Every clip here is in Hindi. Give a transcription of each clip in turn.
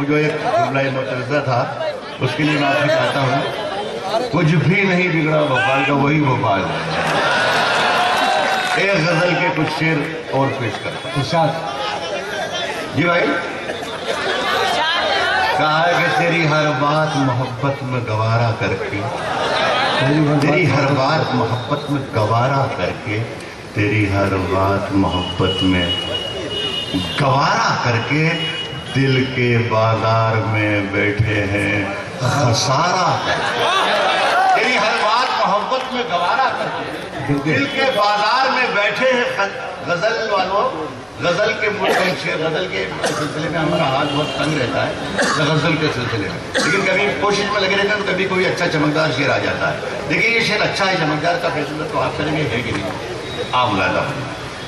वो जो एक जुमला मुतरज़ा था उसके लिए माफी चाहता हूँ। कुछ भी नहीं बिगड़ा भोपाल का, वही भोपाल है। एक गजल के कुछ शेर और पेश करता हूँ। जी भाई, कहा है कि तेरी हर बात मोहब्बत में गवारा करके, तेरी हर बात मोहब्बत में गवारा करके, तेरी हर बात मोहब्बत में गवारा करके दिल के बाजार में बैठे हैं खसारा करके। तेरी हर बात मोहब्बत में गवारा करके दिल के बाजार में बैठे हैं। गजल वालों, गजल के गजल के सिलसिले में हमारा हाथ बहुत तंग रहता है, गजल के सिलसिले में, लेकिन कभी कोशिश में लगे रहते हैं तो कभी कोई अच्छा चमकदार शेर आ जाता है। देखिए ये शेर अच्छा है, चमकदार का फैसला तो आप करेंगे है कि नहीं? आप मुलादा।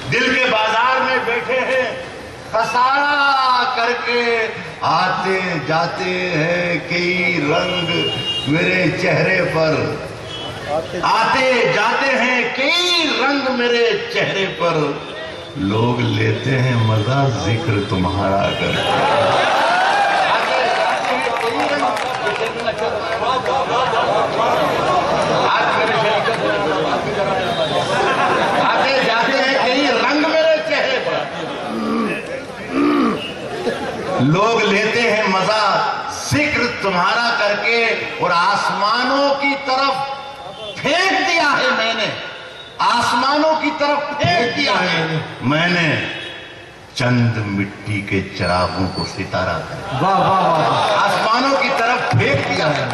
दिल के बाजार में बैठे हैं खसारा करके, आते जाते हैं कई रंग मेरे चेहरे पर, आते जाते हैं कई रंग मेरे चेहरे पर, लोग लेते हैं मजा जिक्र तुम्हारा करके। आते जाते हैं कई रंग मेरे चेहरे पर, लोग लेते हैं मजा जिक्र तुम्हारा करके, और आसमानों की तरफ फेंक दिया है मैंने, आसमानों की तरफ फेंक दिया है मैंने चंद मिट्टी के चिरागों को सितारा कर। वाह वाह वाह। आसमानों की तरफ फेंक दिया है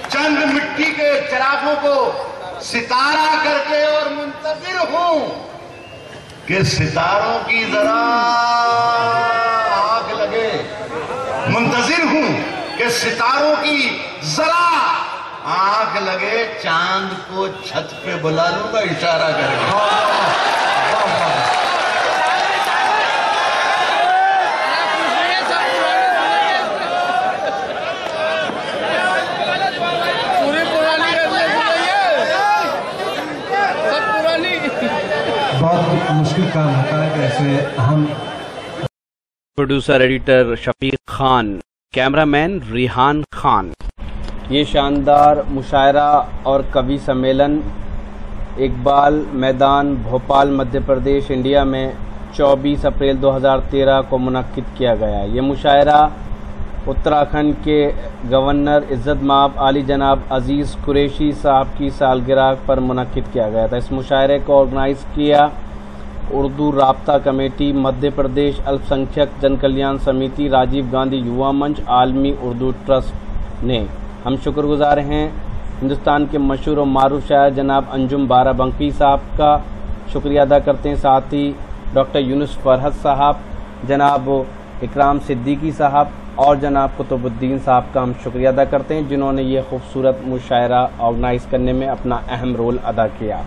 चंद मिट्टी के चिरागों को सितारा करके, और मुंतजिर हूं कि सितारों की जरा आग लगे, मुंतजिर हूं कि सितारों की जरा आंख लगे, चांद को छत पे बुला लूंगा इशारा करके। बहुत मुश्किल काम होता है कि ऐसे हम। Producer editor Shafiq Khan, cameraman Rihan Khan. ये शानदार मुशायरा और कवि सम्मेलन इकबाल मैदान भोपाल मध्य प्रदेश इंडिया में 24 अप्रैल 2013 को मुनक्किद किया गया। ये मुशायरा उत्तराखंड के गवर्नर इज़्ज़त माब आली जनाब अजीज़ कुरैशी साहब की सालगिरह पर मुनक्किद किया गया था। इस मुशायरे को ऑर्गेनाइज़ किया उर्दू राब्ता कमेटी, मध्य प्रदेश अल्पसंख्यक जन कल्याण समिति, राजीव गांधी युवा मंच, आलमी उर्दू ट्रस्ट ने। हम शुक्रगुजार हैं हिंदुस्तान के मशहूर और मारूफ शायर जनाब अंजुम बाराबंकी साहब का शुक्रिया अदा करते हैं। साथ ही डॉक्टर यूनुस फरहत साहब, जनाब इकराम सिद्दीकी साहब और जनाब कुतुबुद्दीन साहब का हम शुक्रिया अदा करते हैं, जिन्होंने ये खूबसूरत मुशायरा ऑर्गेनाइज़ करने में अपना अहम रोल अदा किया।